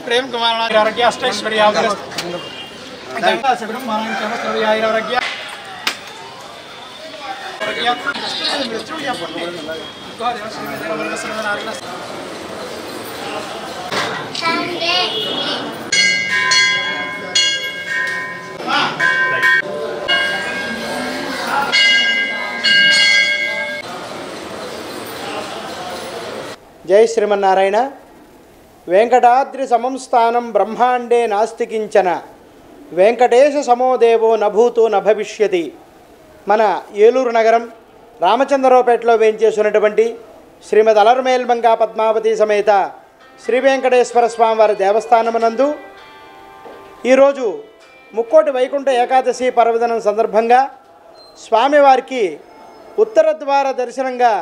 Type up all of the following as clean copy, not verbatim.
प्रेम कुमार आरोग्य अष्टैश्वर्य जय श्रीमन्नारायण वेंकटाद्रि समं स्थानं ब्रह्मांडे नास्ति किंचन वेंकटेश समो देवो न भूतो न भविष्यति మన ఏలూరు నగరం రామచంద్రరావుపేటలో వేంచేసినటువంటి శ్రీమద్ అలర్మేల్మంగా పద్మావతి సమేత శ్రీ వెంకటేశ్వర స్వామివారి దేవస్థానమునందు ఈరోజు ముక్కోటి వైకుంఠ ఏకాదశి పర్వదినం సందర్భంగా స్వామివారికి ఉత్తర ద్వార దర్శనంగా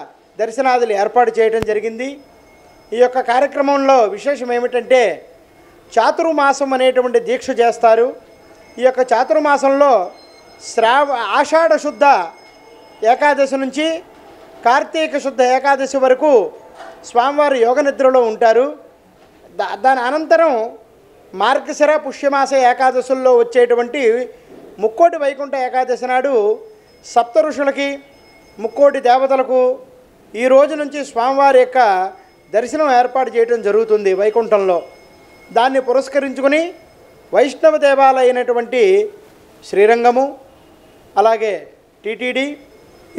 దర్శనాదులు ఏర్పాటు చేయడం జరిగింది। ఈ యొక్క కార్యక్రమంలో విశేషం ఏమిటంటే చాతుర్మాసం అనేటువంటి దీక్ష చేస్తారు। ఈ యొక్క చాతుర్మాసంలో ఆషాఢ శుద్ధ ఏకాదశి నుంచి కార్తీక శుద్ధ ఏకాదశి వరకు స్వామివారు యోగ నిద్రలో ఉంటారు। దాని అనంతరం మార్గశిర పుష్యమాస ఏకాదశుల్లో వచ్చేటువంటి ముక్కోటి వైకుంఠ ఏకాదశి నాడు సప్త ఋషులకి ముక్కోటి దేవతలకు ఈ రోజు నుంచి స్వామివారి యొక్క దర్శనం ఏర్పాటు చేయడం జరుగుతుంది వైకుంఠంలో। దాన్ని పురస్కరించుకొని వైష్ణవ దేవాలయం అయినటువంటి శ్రీరంగము అలాగే టీటీడీ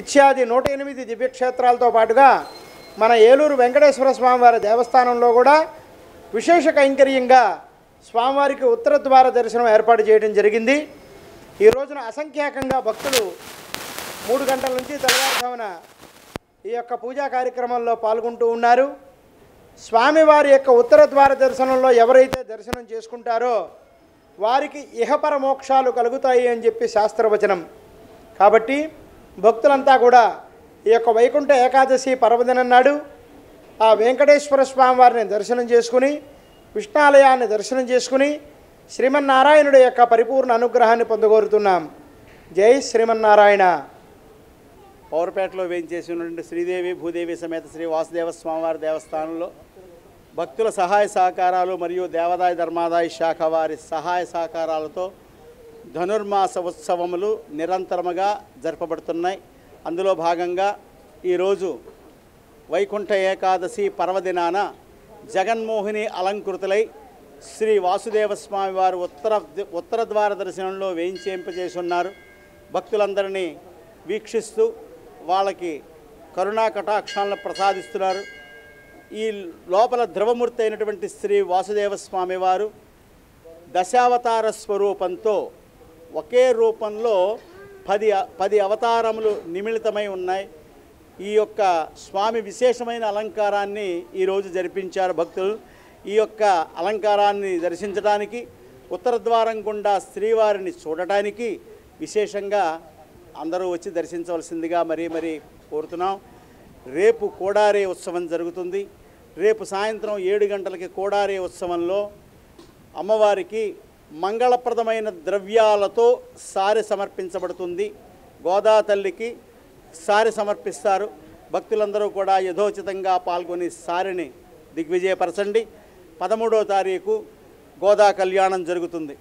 ఇత్యాది 108 దివ్యక్షేత్రాలతో పాటుగా మన ఏలూరు వెంకటేశ్వర స్వామివారి దేవస్థానంలో కూడా విశేష కైంకర్యంగా స్వామివారికి ఉత్తర ద్వార దర్శనం ఏర్పాటు చేయడం జరిగింది। ఈ రోజున అసంఖ్యాకంగా భక్తులు 3 గంటల నుంచి తెల్లవారుజామున ఈ యొక్క పూజా కార్యక్రమంలో పాల్గొంటూ ఉన్నారు। స్వామివారి యొక్క ఉత్తర ద్వార దర్శనంలో ఎవరైతే దర్శనం చేసుకుంటారో వారికి ఇహపర మోక్షాలు కలుగుతాయి అని చెప్పి శాస్త్రవచనం కాబట్టి భక్తులంతా కూడా ఈ యొక్క వైకుంఠ ఏకాదశి పర్వదినం నాడు ఆ వెంకటేశ్వర స్వామివారిని దర్శనం చేసుకుని విష్ణాలయాన్ని దర్శనం చేసుకుని శ్రీమన్నారాయణుడి యొక్క పరిపూర్ణ అనుగ్రహాన్ని పొందగోరుతున్నాం। జై శ్రీమన్నారాయణ। పౌరపేటలో వేయించేసి ఉన్నటువంటి శ్రీదేవి భూదేవి సమేత శ్రీ వాసుదేవ స్వామివారి దేవస్థానంలో భక్తుల సహాయ సహకారాలు మరియు దేవాదాయ ధర్మాదాయ శాఖ వారి సహాయ సహకారాలతో ధనుర్మాస ఉత్సవములు నిరంతరముగా జరపబడుతున్నాయి। అందులో భాగంగా ఈరోజు వైకుంఠ ఏకాదశి పర్వదినాన జగన్మోహిని అలంకృతులై శ్రీ వాసుదేవ స్వామి వారు ఉత్తర ద్వార దర్శనంలో వేయించేంపజేసి ఉన్నారు। భక్తులందరినీ వీక్షిస్తూ వాళ్ళకి కరుణా కటాక్షాలను ప్రసాదిస్తున్నారు। ఈ లోపల ద్రవమూర్తి అయినటువంటి శ్రీ వాసుదేవ స్వామి వారు దశావతార స్వరూపంతో ఒకే రూపంలో 10 అవతారములు నిమిళితమై ఉన్నాయి। ఈ యొక్క స్వామి విశేషమైన అలంకారాన్ని ఈరోజు జరిపించారు భక్తులు। ఈ యొక్క అలంకారాన్ని దర్శించడానికి ఉత్తర ద్వారం గుండా శ్రీవారిని చూడటానికి విశేషంగా అందరూ వచ్చి దర్శించవలసిందిగా మరీ కోరుతున్నాం। రేపు కోడారే ఉత్సవం జరుగుతుంది। రేపు సాయంత్రం 7 గంటలకి కోడారే ఉత్సవంలో అమ్మవారికి మంగళప్రదమైన ద్రవ్యాలతో సారె సమర్పించబడుతుంది। గోదా తల్లికి సారె సమర్పిస్తారు। భక్తులందరూ కూడా యథోచితంగా పాల్గొని సారెని దిగ్విజయపరచండి। 13వ తారీఖు గోదా కళ్యాణం జరుగుతుంది।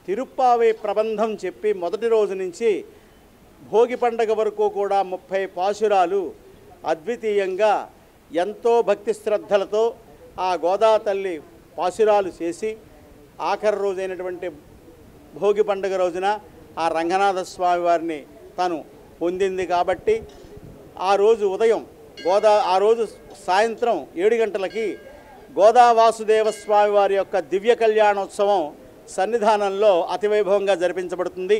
తిరుప్పావై ప్రబంధం చెప్పి మొదటి రోజు నుంచి భోగి పండగ వరకు కూడా 30 పాశురాలు అద్వితీయంగా ఎంతో భక్తి శ్రద్ధలతో ఆ గోదా తల్లి పాశురాలు చేసి ఆఖరి రోజైనటువంటి భోగి పండుగ రోజున ఆ రంగనాథ స్వామి వారిని తను పొందింది కాబట్టి ఆ రోజు ఉదయం ఆ రోజు సాయంత్రం 7 గంటలకి గోదా వాసుదేవ స్వామి వారి యొక్క దివ్య కళ్యాణోత్సవం సన్నిధానంలో అతివైభవంగా జరిపించబడుతుంది।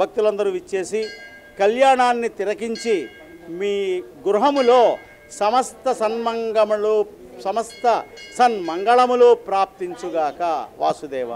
భక్తులందరూ విచ్చేసి కళ్యాణాన్ని తిలకించి మీ గృహములో సమస్త సన్మంగళములు ప్రాప్తించుగాక వాసుదేవ।